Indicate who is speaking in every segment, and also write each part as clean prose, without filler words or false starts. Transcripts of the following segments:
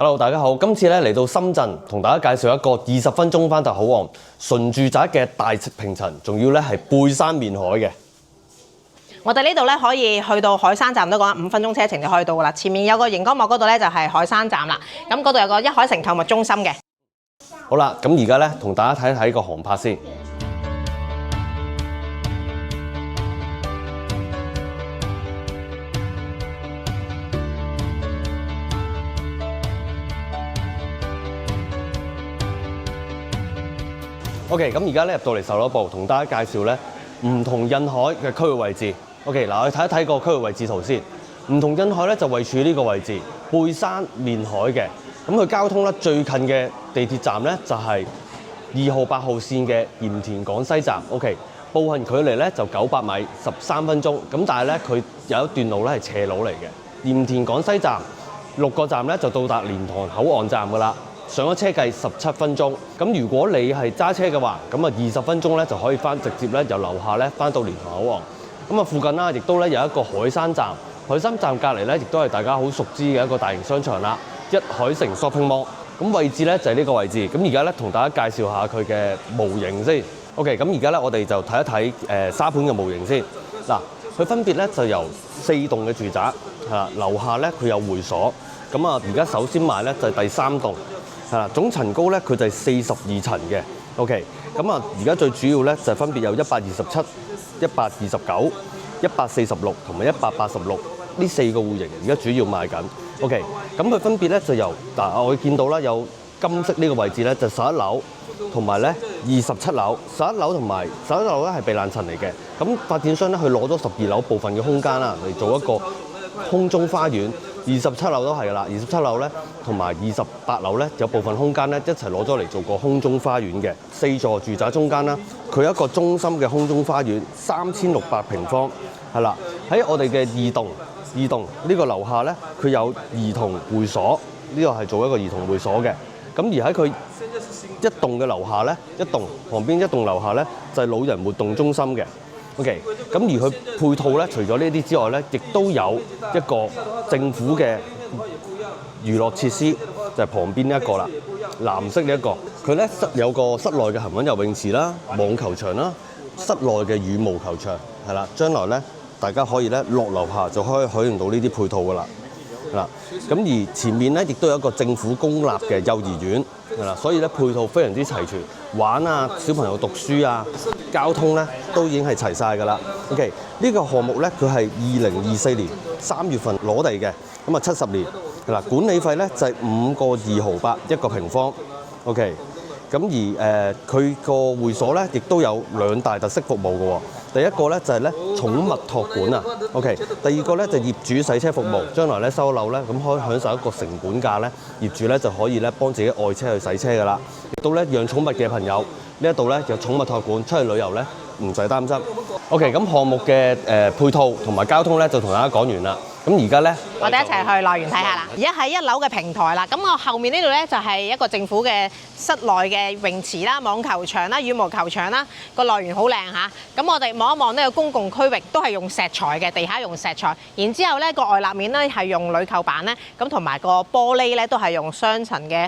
Speaker 1: Hello， 大家好，今次咧嚟到深圳，同大家介紹一個20分鐘返達口岸純住宅嘅大平層，仲要咧係背山面海嘅。
Speaker 2: 我哋呢度咧可以去到海山站都講5分鐘車程就可以到噶啦。前面有個熒光幕嗰度咧就係海山站啦。咁嗰度有個一海城購物中心嘅。
Speaker 1: 好啦，咁而家咧同大家睇睇個航拍先。OK， 咁而家咧入到嚟售樓部，同大家介紹咧唔同印海嘅區域位置。OK， 嗱我哋睇一睇個區域位置圖先。唔同印海咧就位處呢個位置，背山面海嘅。咁佢交通咧最近嘅地鐵站咧就係2號8號線嘅鹽田港西站。OK， 步行距離咧就900米，13分鐘。咁但係咧佢有一段路咧係斜路嚟嘅。鹽田港西站6個站咧就到達蓮塘口岸站㗎啦。上咗車計17分鐘，咁如果你係揸車嘅話，咁啊20分鐘咧就可以直接咧由樓下咧翻到蓮塘口岸。咁啊附近啦，亦都咧有一個海山站，海山站隔離咧亦都係大家好熟知嘅一個大型商場啦，一海城 shopping mall。咁位置咧就係呢個位置。咁而家咧同大家介紹下佢嘅模型先。OK， 咁而家咧我哋就睇一睇沙盤嘅模型先。嗱，佢分別咧就由4棟嘅住宅，樓下咧佢有會所。咁啊而家首先賣咧就係第3棟。係啦，總層高咧佢就係42層嘅。OK， 咁啊而家最主要咧就分別有127、129、146同埋186呢4個戶型，而家主要賣緊。OK， 咁佢分別咧就由我見到啦，有金色呢個位置咧就11樓同埋咧27樓，11樓同埋11樓咧係避難層嚟嘅。咁發展商咧佢攞咗12樓部分嘅空間啦嚟做一個空中花園。27樓都係㗎啦，27樓咧同埋28樓咧有部分空間咧一齊攞咗嚟做個空中花園嘅。4座住宅中間啦，佢有一個中心嘅空中花園，3600平方，係啦。喺我哋嘅二棟呢個樓下咧，佢有兒童會所，呢個係做一個兒童會所嘅。咁而喺佢一棟嘅樓下咧，旁邊一棟樓下咧就係老人活動中心嘅。OK， 咁而佢配套咧，除咗呢啲之外咧，亦都有一個政府嘅娛樂設施，就係旁邊呢一個啦，藍色呢一個。佢咧有個室內嘅恆溫游泳池啦、網球場啦、室內嘅羽毛球場，係啦。將來咧，大家可以咧落樓下就可以享用到呢啲配套噶啦。嗱，咁而前面咧亦都有一個政府公立嘅幼兒園，係啦，所以咧配套非常之齊全，玩啊，小朋友讀書啊，交通咧都已經係齊晒㗎啦。OK， 呢個項目咧佢係2024年3月份攞地嘅，咁啊70年，係啦，管理費咧就係5個2毫8一個平方。OK， 咁而佢個會所咧亦都有2大特色服務嘅喎。第一個咧就係咧寵物託管啊 ，OK。第二個咧就業主洗車服務，將來咧收樓咧咁可以享受一個成本價咧，業主咧就可以咧幫自己愛車去洗車㗎啦。亦都咧養寵物嘅朋友呢一度咧有寵物託管，出去旅遊咧唔使擔心。OK， 咁項目嘅配套同埋交通咧就同大家講完啦。咁而家咧，
Speaker 2: 我哋一齊去樂園睇下啦。而家喺1樓嘅平台啦，咁我後面呢度咧就係一個政府嘅室內嘅泳池啦、網球場啦、羽毛球場啦，個樂園好靚嚇。咁我哋望一望呢個公共區域都係用石材嘅，地下用石材。然之後咧個外立面咧係用鋁扣板咧，咁同埋個玻璃咧都係用雙層嘅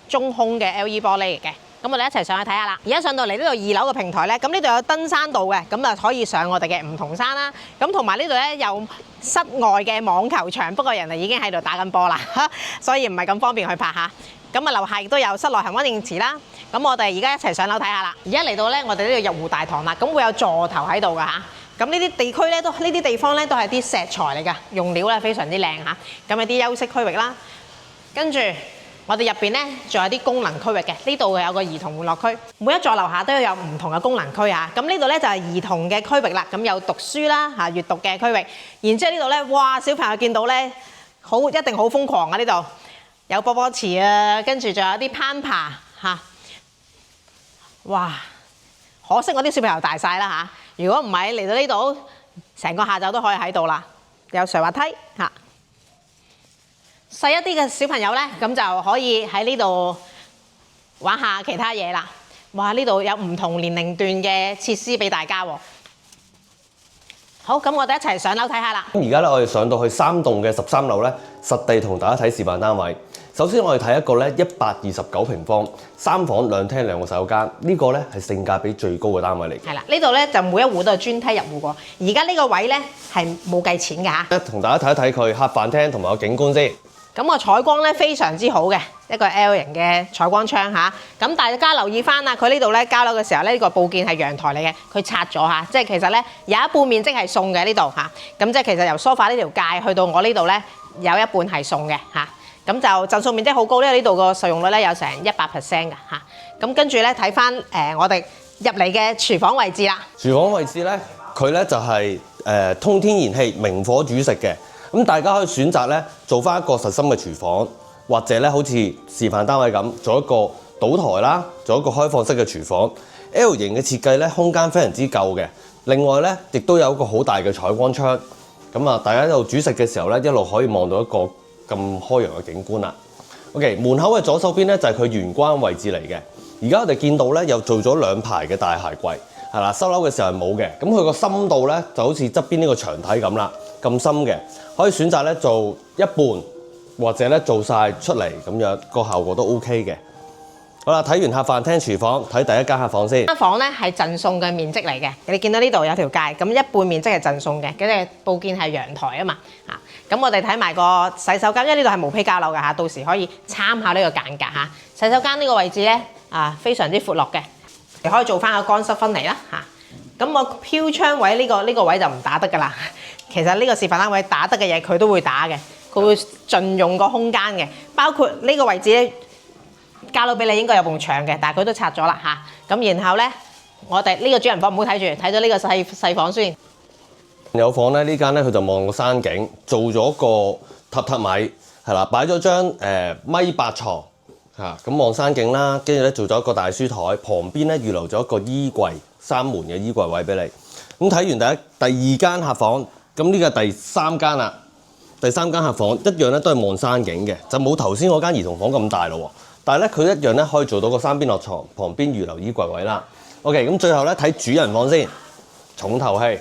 Speaker 2: 中空嘅 LED 玻璃嚟嘅。咁我哋一齊上去睇下啦。而家上到嚟呢度2樓嘅平台咧，咁呢度有登山道嘅，咁就可以上我哋嘅梧桐山啦。咁同埋呢度咧有室外嘅網球場，不過人哋已經喺度打緊波啦，所以唔係咁方便去拍下。咁啊樓下亦都有室內恆溫泳池啦。咁我哋而家一齊上樓睇下啦。而家嚟到咧，我哋呢度入戶大堂啦，咁會有座頭喺度㗎嚇。咁呢啲地區咧呢啲地方咧都係啲石材嚟㗎，用料咧非常之靚嚇。咁有啲休息區域啦，跟住我哋入邊咧仲有啲功能區域嘅，呢度有個兒童玩樂區，每一座樓下都有唔同嘅功能區嚇。咁呢度咧就係兒童嘅區域啦，咁有讀書啦嚇，閱讀嘅區域。然之後呢度咧，哇！小朋友見到咧，一定好瘋狂啊！呢度有波波池啊，跟住仲有啲攀爬嚇。哇！可惜我啲小朋友大晒啦嚇，如果唔係嚟到呢度，成個下晝都可以喺度啦。有瀡滑梯嚇。細一啲嘅小朋友咧，咁就可以喺呢度玩下其他嘢啦。哇！呢度有唔同年齡段嘅設施俾大家喎。好，咁我哋一齊上樓睇下啦。
Speaker 1: 咁而家咧，我哋上到去3棟嘅13樓咧，實地同大家睇示範單位。首先我哋睇一個咧129平方3房2廳2個洗手間，呢個咧係性價比最高嘅單位嚟嘅。
Speaker 2: 係啦，呢度咧就每一戶都係專梯入戶喎。而家呢個位咧係冇計錢㗎嚇。
Speaker 1: 同大家睇一睇佢客飯廳同埋個景觀先。
Speaker 2: 咁個採光咧非常之好嘅，一個 L 型嘅採光窗嚇。咁大家留意翻啊，佢呢度咧交樓嘅時候咧，呢個佈建係陽台嚟嘅，佢拆咗嚇，即係其實咧有一半面積係送嘅呢度嚇。咁即係其實由梳化呢條界去到我呢度咧，有一半係送嘅嚇。咁就贈送面積好高，因為呢度個受用率咧有成100% 㗎嚇。咁跟住咧睇翻我哋入嚟嘅廚房位置啦。
Speaker 1: 廚房位置咧，佢咧就係通天然氣明火煮食嘅。咁大家可以選擇咧做翻一個實心嘅廚房，或者咧好似示範單位咁做一個島台啦，做一個開放式嘅廚房。L 型嘅設計咧，空間非常之夠嘅。另外咧，亦都有一個好大嘅採光窗。咁啊，大家喺度煮食嘅時候咧，一路可以望到一個咁開揚嘅景觀啦。OK， 門口嘅左手邊咧就係佢玄關位置嚟嘅。而家我哋見到咧又做咗2排嘅大鞋櫃，係啦，收樓嘅時候係冇嘅。咁佢個深度咧就好似側邊呢個牆體咁啦，咁深嘅，可以選擇咧做一半或者咧做晒出嚟咁樣，個效果都 OK 嘅。好啦，睇完客飯廳廚房，睇第一間客房先。間
Speaker 2: 房咧係贈送嘅面積嚟嘅，你見到呢度有條界，咁一半面積係贈送嘅，跟住佈建係陽台啊嘛嚇。咁我哋睇埋個洗手間，因為呢度係無坯交樓㗎嚇，到時可以參考呢個間隔嚇。洗手間呢個位置咧非常之闊落嘅，你可以做翻個乾濕分離啦嚇。咁我飄窗位呢個位就唔打得㗎啦。其實呢個示範單位打得嘅嘢佢都會打嘅，佢會盡用個空間嘅，包括呢個位置咧。交到俾你應該有埲牆嘅，但係佢都拆咗啦嚇。咁然後咧，我哋呢個主人房唔好睇住，睇咗呢個細房先。
Speaker 1: 有房咧，呢間咧佢就望個山景，做咗個榻米係啦，擺咗張1.8床嚇，咁望山景啦。跟住咧做咗一個大書台，旁邊咧預留咗一個衣櫃3門嘅衣櫃位俾你。咁睇完第二間客房，咁呢個第3間啦。第3間客房一樣咧都係望山景嘅，就冇頭先嗰間兒童房咁大咯喎。但係咧，佢一樣咧可以做到個山邊落床，旁邊預留衣櫃位啦。OK， 咁最後咧睇主人房先，重頭戲。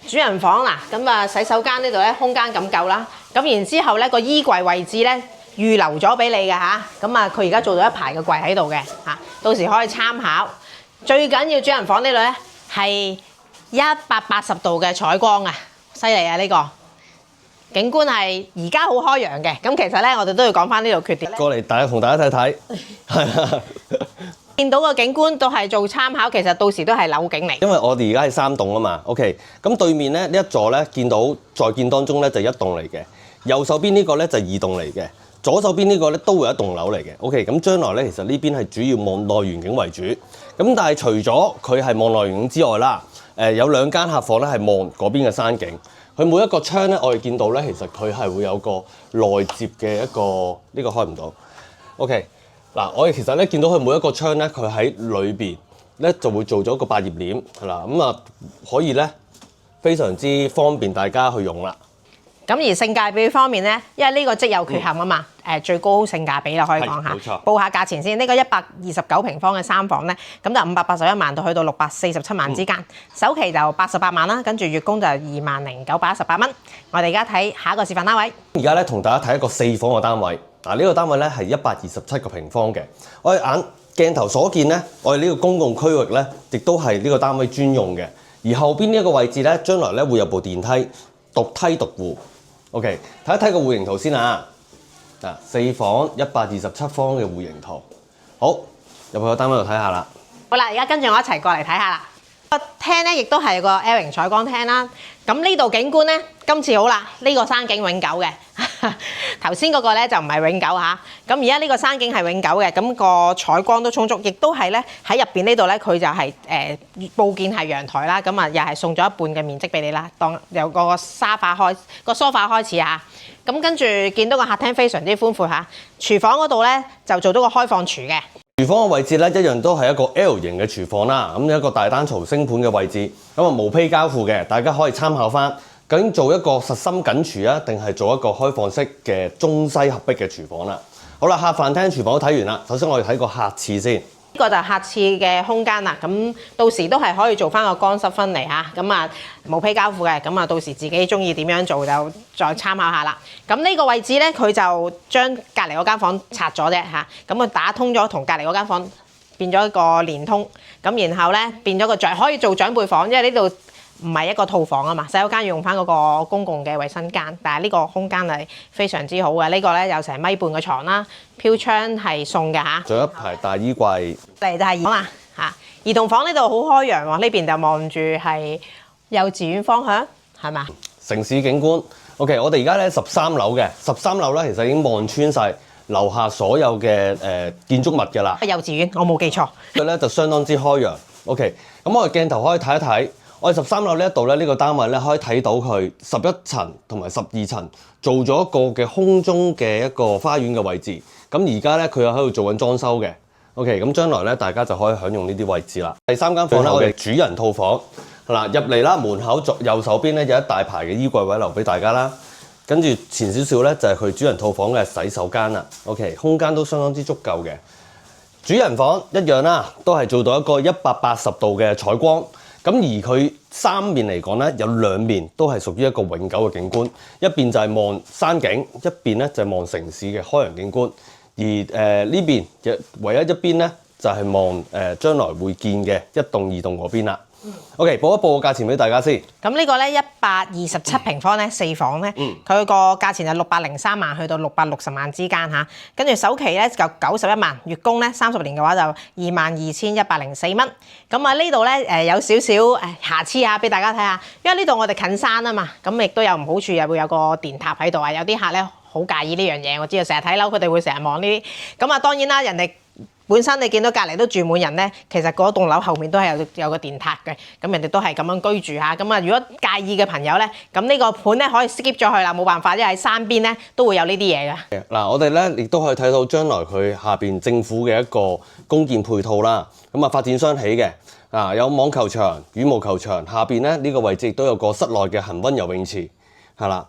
Speaker 2: 主人房嗱，咁啊洗手間呢度咧空間咁夠啦。咁然之後咧個衣櫃位置咧預留咗俾你嘅嚇。咁啊佢而家做咗1排嘅櫃喺度嘅嚇，到時可以參考。最緊要主人房呢度咧係180度嘅採光啊，犀利啊呢個！景觀係而家好開揚嘅，咁其實咧我哋都要講翻呢度缺點。
Speaker 1: 過嚟同大家睇睇，係啦。
Speaker 2: 見到個景觀都係做參考，其實到時都係樓景嚟。
Speaker 1: 因為我哋而家係3棟啊嘛 ，OK。咁對面咧呢一座咧見到在建當中咧就1棟嚟嘅，右手邊呢個咧就2棟嚟嘅，左手邊呢個咧都會有1棟樓嚟嘅。OK， 咁將來咧其實呢邊係主要望內園景為主，咁但係除咗佢係望內園景之外啦，有2間客房咧係望嗰邊嘅山景。佢每一個窗咧，我哋見到咧，其實佢係會有個內接嘅一個，呢個開唔到。OK，嗱，我哋其實咧見到佢每一個窗咧，佢喺裏邊咧就會做咗個百葉簾，係啦，咁啊可以咧非常之方便大家去用啦。
Speaker 2: 咁而性價比方面咧，因為呢個即有缺陷啊嘛，最高性價比啦可以講下。
Speaker 1: 冇錯。
Speaker 2: 報下價錢先，呢個129平方嘅3房咧，咁就581萬到去到647萬之間，首期就88萬啦，跟住月供就20,918蚊。我哋而家睇下一個示範單位。
Speaker 1: 而家咧同大家睇一個4房嘅單位，嗱、呢個單位咧係127個平方嘅。我哋鏡頭所見咧，我哋呢個公共區域咧，亦都係呢個單位專用嘅。而後邊呢一個位置咧，將來咧會有部電梯，獨梯獨戶。OK， 睇一睇個戶型圖先啊！嗱，4房127方嘅戶型圖，好，入去個單位度睇下啦。
Speaker 2: 好啦，而家跟住我一齊過嚟睇下啦。個廳咧亦都係個 L 型採光廳啦。咁呢度景觀咧，今次好啦，呢個山景永久嘅。頭先嗰個咧就唔係永久嚇。咁而家呢個山景係永久嘅，咁個採光都充足，亦都係咧喺入邊呢度咧，佢就係佈建係陽台啦。咁啊，又係送咗一半嘅面積俾你啦，當由個梳化開始嚇。咁跟住見到個客廳非常之寬闊嚇，廚房嗰度咧就做到個開放廚嘅。
Speaker 1: 廚房嘅位置咧一樣都係一個 L 型嘅廚房啦，咁有一個大單槽升盤嘅位置，咁啊無坯交付嘅，大家可以參考翻。究竟做一個實心緊廚啊，定係做一個開放式嘅中西合璧嘅廚房啦？好啦，客飯廳廚房都睇完啦，首先我哋睇個客廁先。
Speaker 2: 呢個就係客廁嘅空間啦，咁到時都係可以做翻個乾濕分離嚇，咁啊無被膠褲嘅，咁啊到時自己中意點樣做就再參考下啦。咁呢個位置咧，佢就將隔離嗰間房拆咗啫嚇，咁佢打通咗同隔離嗰間房變咗一個連通，咁然後咧變咗個可以做長輩房，因為呢度唔係一個套房啊嘛，洗手間要用翻嗰個公共嘅衞生間，但係呢個空間係非常之好嘅。呢個咧有成米半嘅床啦，飄窗係送嘅嚇。
Speaker 1: 仲有一排大衣櫃。
Speaker 2: 嚟就係兒童啦嚇，兒童房呢度好開揚喎，呢邊就望住係幼稚園方向，係嘛？
Speaker 1: 城市景觀。OK， 我哋而家咧13樓嘅13樓咧，其實已經望穿晒樓下所有嘅建築物㗎啦。
Speaker 2: 幼稚園，我冇記錯。
Speaker 1: 佢咧就相當之開揚。OK， 咁我哋鏡頭可以睇一睇。我哋13樓呢一度咧，呢個單位咧可以睇到佢11層同埋12層做咗一個嘅空中嘅一個花園嘅位置。咁而家咧佢又喺度做緊裝修嘅。OK， 咁將來咧大家就可以享用呢啲位置啦。第3間房咧，我哋主人套房嗱入嚟啦，門口右手邊咧有一大排嘅衣櫃位留俾大家啦。跟住前少少咧就係佢主人套房嘅洗手間啦。OK， 空間都相當之足夠嘅。主人房一樣啦，都係做到一個180度嘅採光。咁而佢三面嚟講咧，有兩面都係屬於一個永久嘅景觀，一邊就係望山景，一邊咧就係望城市嘅開揚景觀。而呢邊唯一一邊咧就係望將來會建嘅1棟2棟嗰邊啦。OK， 報一報個價錢俾大家先。
Speaker 2: 咁呢個咧127平方咧4房咧，佢個價錢係603萬去到660萬之間嚇。跟住首期咧就91萬，月供咧30年嘅話就22,104蚊。咁啊呢度咧有少少瑕疵啊，俾大家睇下。因為呢度我哋近山啊嘛，咁亦都有唔好處，又會有個電塔喺度啊。有啲客咧好介意呢樣嘢，我知道成日睇樓佢哋會成日望呢啲。咁啊當然啦，人哋本身你見到隔離都住滿人咧，其實嗰棟樓後面都係有個電塔嘅，咁人哋都係咁樣居住嚇。咁啊，如果介意嘅朋友咧，咁呢個盤咧可以 skip 咗佢啦，冇辦法，因為喺山邊咧都會有呢啲嘢嘅。
Speaker 1: 嗱，我哋咧亦都可以睇到將來佢下邊政府嘅一個公建配套啦。咁啊，發展商起嘅有網球場、羽毛球場，下邊咧呢個位置亦都有個室內嘅恆溫游泳池，係啦。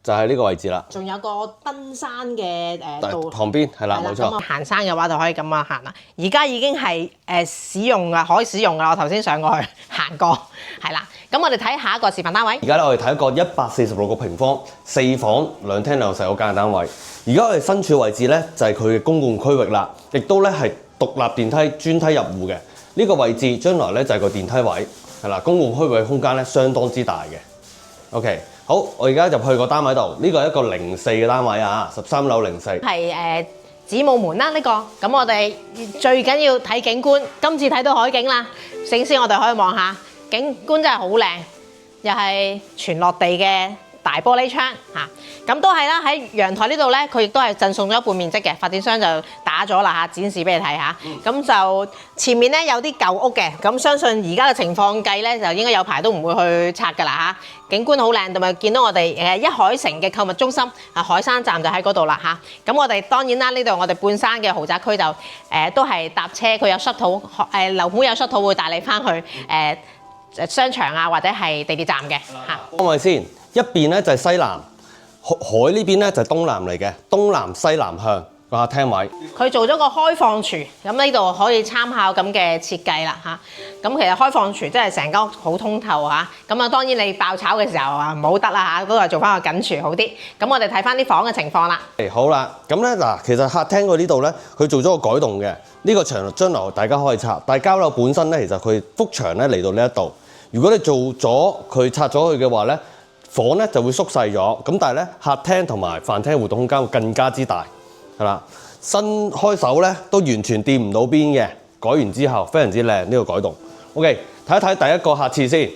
Speaker 1: 就係呢個位置啦，
Speaker 2: 仲有個登山嘅道
Speaker 1: 旁邊係啦，冇錯。
Speaker 2: 行山嘅話就可以咁樣行啦。而家已經係使用㗎，可以使用㗎。我頭先上過去行過，係啦。咁我哋睇下一個示範單位。而
Speaker 1: 家咧我哋睇一個146個平方4房2廳2室嗰間單位。而家我哋身處位置咧就係佢嘅公共區域啦，亦都咧係獨立電梯專梯入戶嘅。呢個位置將來咧就係個電梯位，係啦，公共區域嘅空間咧相當之大嘅。OK。好，我而家入去個單位度，呢個係一個04嘅單位啊，13樓04。
Speaker 2: 係子母門啦，呢個。咁我哋最緊要睇景觀，今次睇到海景啦。首先我哋可以望下景觀真係好靚，又係全落地嘅大玻璃窗嚇。咁都係啦，喺陽台呢度咧，佢亦都係贈送咗一半面積嘅，發展商就打咗啦嚇，展示俾你睇下。咁就前面咧有啲舊屋嘅，咁相信而家嘅情況計咧，就應該有排都唔會去拆㗎啦嚇。景觀好靚，同埋見到我哋一海城嘅購物中心啊，海山站就喺嗰度啦嚇。咁我哋當然啦，呢度我哋半山嘅豪宅區就都係搭車，佢有 shuttle 樓盤有 shuttle會帶你翻去商場啊，或者係地鐵站嘅嚇。
Speaker 1: 方位先，一邊咧就係西南，海呢邊咧就係東南嚟嘅，東南西南向個客廳位。
Speaker 2: 佢做咗個開放廚，咁呢度可以參考咁嘅設計啦嚇。咁其實開放廚真係成間屋好通透嚇。咁啊當然你爆炒嘅時候啊唔好得啦嚇，都係做翻個緊廚好啲。咁我哋睇翻啲房嘅情況啦。
Speaker 1: 好啦，咁咧嗱，其實客廳佢呢度咧，佢做咗個改動嘅。呢個牆將來大家可以拆，但係交樓本身咧，其實佢幅牆咧嚟到呢一度。如果你做咗佢拆咗佢嘅話咧，房咧就會縮細咗。咁但係咧，客廳同埋飯廳活動空間會更加之大，係啦。新開手咧都完全掂唔到邊嘅，改完之後非常之靚呢個改動。OK， 睇一睇第一個客廁先。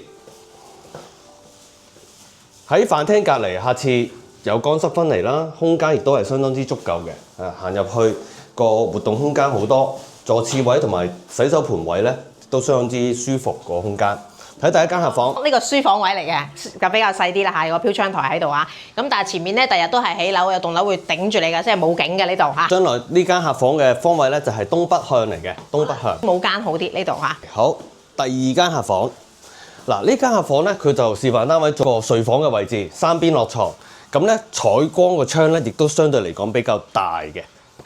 Speaker 1: 喺飯廳隔離客廁有乾濕分離啦，空間亦都係相當之足夠嘅。行入去個活動空間好多，坐廁位同埋洗手盆位咧都相當之舒服個空間。睇第一間客房，
Speaker 2: 呢個書房位嚟嘅，就比較細啲啦嚇，有個飄窗台喺度啊。咁但係前面咧，第日都係起樓，有棟樓會頂住你嘅，即係冇景嘅呢度嚇。
Speaker 1: 將來呢間客房嘅方位咧就係東北向嚟嘅，東北向。
Speaker 2: 冇間好啲呢度嚇。
Speaker 1: 好，第二間客房，嗱呢間客房咧，佢就示範單位做個睡房嘅位置，三邊落床，咁咧採光個窗咧亦都相對嚟講比較大嘅。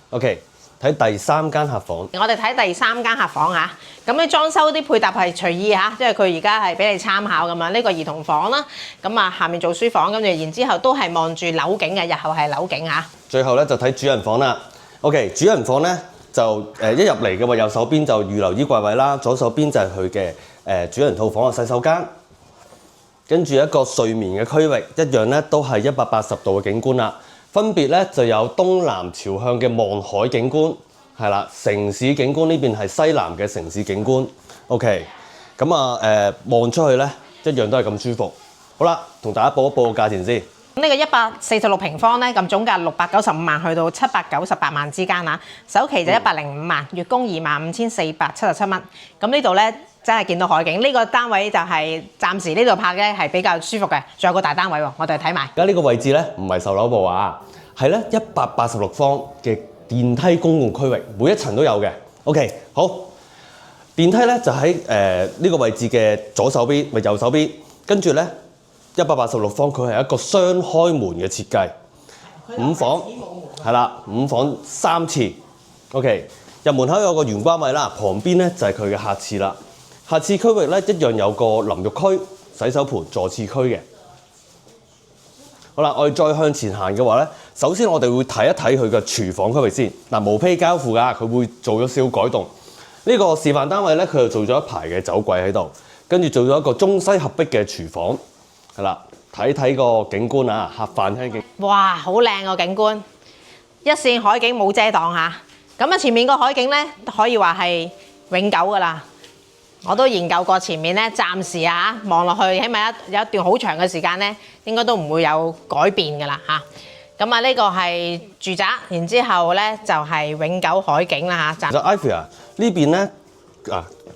Speaker 1: OK，睇第3間客房。
Speaker 2: 我哋睇第3間客房嚇，咁咧裝修啲配搭係隨意嚇，因為佢而家係俾你參考咁樣。呢個兒童房啦，咁啊下面做書房，跟住然之後都係望住樓景嘅，日後係樓景嚇。
Speaker 1: 最後咧就睇主人房啦。OK， 主人房咧就一入嚟嘅話，右手邊就預留衣櫃位啦，左手邊就係佢嘅主人套房嘅洗手間。跟住一個睡眠嘅區域，一樣咧都係180度嘅景觀啦。分別咧就有東南朝向嘅望海景觀，係啦，城市景觀呢邊係西南嘅城市景觀。OK， 咁望出去咧一樣都係咁舒服。好啦，同大家報一報個價錢先。
Speaker 2: 呢個146平方咧，咁總價695萬去到798萬之間啊。首期就105萬，月供25,477蚊。咁呢度咧真係見到海景。呢個單位就係暫時呢度拍咧係比較舒服嘅。仲有個大單位喎，我哋睇埋。
Speaker 1: 而家呢個位置咧唔係售樓部啊，係咧186方嘅電梯公共區域，每一層都有嘅。OK， 好，電梯咧就喺呢個位置嘅左手邊，咪右手邊，跟住咧。186方佢係一個雙開門嘅設計，5房係啦，5房3廁。OK， 入門口有個玄關位啦，旁邊咧就係佢嘅客廁啦。客廁區域咧一樣有個淋浴區、洗手盆、坐廁區嘅。好啦，我哋再向前行嘅話咧，首先我哋會睇一睇佢嘅廚房區域先。嗱，無坯交付㗎，佢會做咗少少改動。呢個示範單位咧，佢就做咗一排嘅走櫃喺度，跟住做咗一個中西合璧嘅廚房。係啦，睇睇個景觀啊，客飯廳景。
Speaker 2: 哇，好靚個景觀，一線海景冇遮擋嚇。咁啊，前面個海景咧可以話係永久㗎啦。我都研究過前面咧，暫時啊望落去，起碼有一段好長嘅時間咧，應該都唔會有改變㗎啦嚇。咁啊，呢個係住宅，然之後咧就係永久海景啦嚇。
Speaker 1: 其實 Ivy 啊，呢邊咧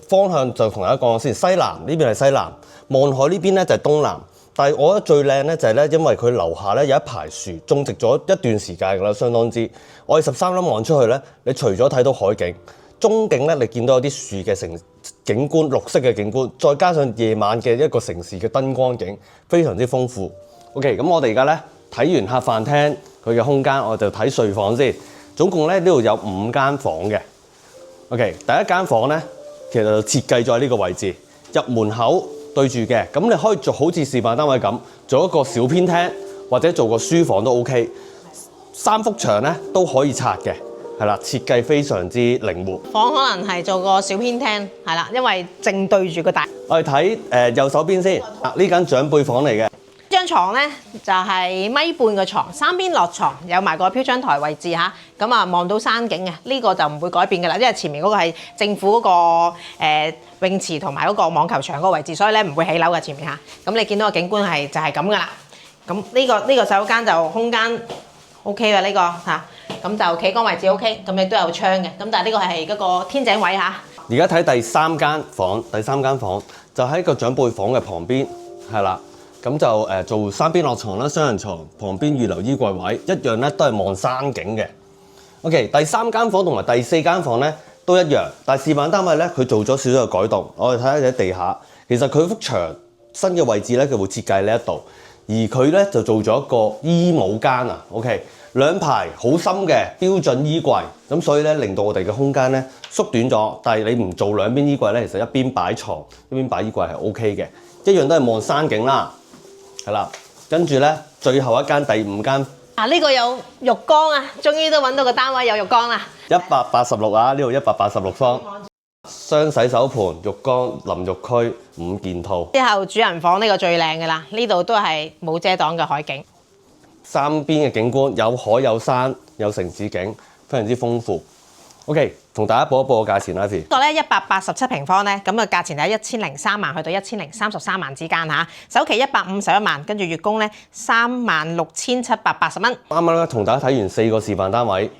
Speaker 1: 方向就同大家講先，西南呢邊係西南，望海呢邊咧就係東南。但係我覺得最靚咧就係咧，因為佢樓下咧有一排樹種植咗一段時間㗎啦，相當之。我哋13樓望出去咧，你除咗睇到海景，中景咧你見到有啲樹嘅景觀，綠色嘅景觀，再加上夜晚嘅一個城市嘅燈光景，非常之豐富。OK， 咁我哋而家咧睇完客飯廳佢嘅空間，我就睇睡房先。總共咧呢度有5間房嘅。OK， 第一間房咧其實就設計咗喺呢個位置，入門口對住嘅，咁你可以做好似示範單位咁，做一個小偏廳或者做個書房都 OK。3幅牆咧都可以拆嘅，係啦，設計非常之靈活。
Speaker 2: 房可能係做個小偏廳，係啦，因為正對住個大。
Speaker 1: 我哋睇右手邊先，呢間長輩房嚟嘅。
Speaker 2: 張床咧就係米半嘅床，3邊落床，有埋個飄窗台位置嚇，咁啊望到山景嘅，呢個就唔會改變㗎啦，因為前面嗰個係政府嗰個泳池同埋嗰個網球場嗰個位置，所以咧唔會起樓嘅前面嚇。咁你見到個景觀係就係咁㗎啦。咁呢個洗手間就空間 OK 啦，呢個嚇，咁就企缸位置 OK，咁亦都有窗嘅。咁但係呢個係嗰個天井位嚇。
Speaker 1: 而家睇第3間房就喺個長輩房嘅旁邊，係啦。咁就做3邊落床啦，雙人床，旁邊預留衣櫃位，一樣咧都係望山景嘅。OK， 第3間房同埋第4間房咧都一樣，但係示範單位咧佢做咗少少嘅改動。我哋睇下喺地下，其實佢幅牆新嘅位置咧佢會設計呢一度，而佢咧就做咗一個衣帽間啊。OK， 2排好深嘅標準衣櫃，咁所以咧令到我哋嘅空間咧縮短咗。但係你唔做兩邊衣櫃咧，其實一邊擺床一邊擺衣櫃係 OK 嘅，一樣都係望山景啦。係啦，跟住咧，最後一間第5間。
Speaker 2: 呢個有浴缸啊，終於都揾到個單位有浴缸啦。
Speaker 1: 186啊，呢度186方，雙洗手盆、浴缸、淋浴區5件套。
Speaker 2: 之後主人房呢個最靚嘅啦，呢度都係冇遮擋嘅海景。
Speaker 1: 3邊嘅景觀有海有山有城市景，非常之豐富。OK， 同大家報一報個價錢啦，呢
Speaker 2: 個咧187平方咧，咁嘅價錢係1003萬去到1033萬之間嚇，首期151萬，跟住月供咧36,780蚊。
Speaker 1: 啱啱咧同大家睇完4個示範單位，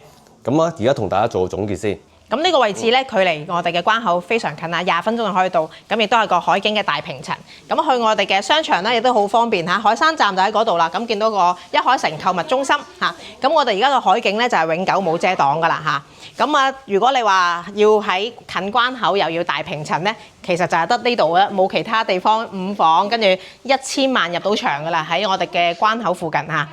Speaker 1: 咁啊而家同大家做個總結先。
Speaker 2: 咁呢個位置咧，距離我哋嘅關口非常近啊，20分鐘就可以到。咁亦都係個海景嘅大平層。咁去我哋嘅商場咧，亦都好方便嚇。海山站就喺嗰度啦。咁見到個一海城購物中心嚇。咁我哋而家個海景咧就係永久冇遮擋㗎啦嚇。咁啊，如果你話要喺近關口又要大平層咧，其實就係得呢度嘅，冇其他地方5房，跟住1000萬入到場㗎啦，喺我哋嘅關口附近嚇。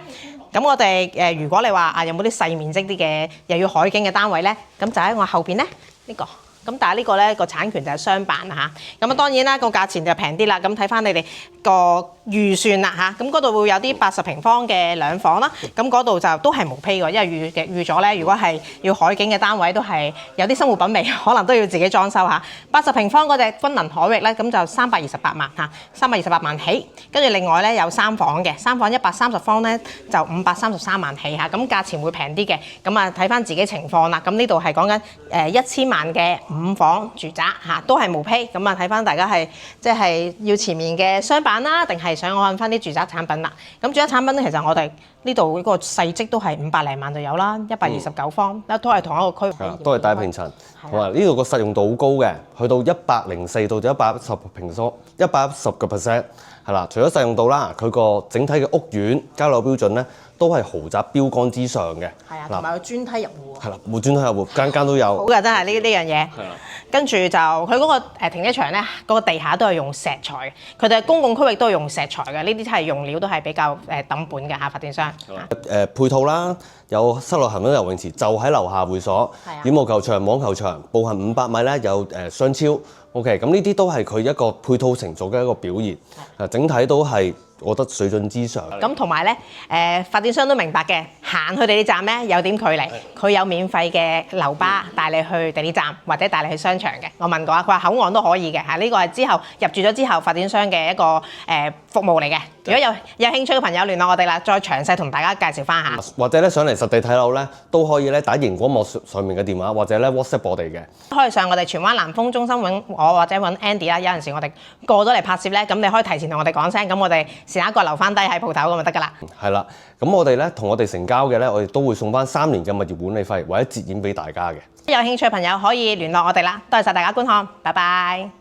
Speaker 2: 咁我哋如果你話有冇啲細面積啲嘅又要海景嘅單位咧，咁就喺我後邊咧呢個。咁但係呢個咧個產權就係商辦嚇，咁當然啦個價錢就平啲啦。咁睇翻你哋個預算啦嚇，咁嗰度會有啲80平方嘅兩房啦，咁嗰度就都係無坯喎，因為預咗咧，如果係要海景嘅單位都係有啲生活品味，可能都要自己裝修嚇。80平方嗰隻君能海域咧，咁就328萬嚇，328萬起。跟住另外咧有3房嘅，3房130方咧就533萬起嚇，咁價錢會平啲嘅。咁啊睇翻自己情況啦。咁呢度係講緊1000萬嘅5房住宅嚇，都係無坯。咁啊睇翻大家係即係要前面嘅商辦啦，定係想按翻啲住宅產品啦。咁住宅產品咧，其實我哋呢度嗰個細積都係500零萬就有啦，129方，都係同一個區域。
Speaker 1: 都係大平層，同埋呢度個實用度好高嘅，去到104到110平方，110%係啦。除咗實用度啦，佢個整體嘅屋苑交樓標準咧，都係豪宅標杆之上嘅。
Speaker 2: 係啊，同埋個磚梯入戶。
Speaker 1: 係啦，冇磚梯入戶，間間都有。
Speaker 2: 好嘅，真係呢樣嘢。
Speaker 1: 係啦。
Speaker 2: 跟住就佢嗰個停車場咧，嗰個地下都係用石材嘅，佢哋公共區域都係用石材嘅，呢啲係用料都係比較抌本嘅嚇發電商。
Speaker 1: 配套啦，有室內行人游泳池，就喺樓下會所，羽毛球場、網球場，步行500米咧有雙超。OK， 咁呢啲都係佢一個配套成熟嘅一個表現。整體都係我覺得水準之上。
Speaker 2: 咁同埋咧，發電商都明白嘅，行去地鐵站咧有點距離，佢有免費嘅樓巴帶你去地鐵站或者帶你去商場嘅。我問過啊，佢話口岸都可以嘅嚇，呢個係之後入住咗之後發電商嘅一個服務嚟嘅。如果有興趣嘅朋友聯絡我哋啦，再詳細同大家介紹翻下。
Speaker 1: 或者咧上嚟實地睇樓咧，都可以咧打熒光幕上面嘅電話，或者咧 WhatsApp 我哋嘅。
Speaker 2: 可以上我哋荃灣南豐中心揾我或者揾 Andy 啦。有陣時我哋過咗嚟拍攝咧，咁你可以提前同我哋講聲，咁我哋時刻一個留翻低喺鋪頭咁就得㗎啦。
Speaker 1: 係啦，咁我哋咧同我哋成交嘅咧，我哋都會送翻3年嘅物業管理費或者折現俾大家嘅。
Speaker 2: 有興趣嘅朋友可以聯絡我哋啦。多謝晒大家觀看，拜拜。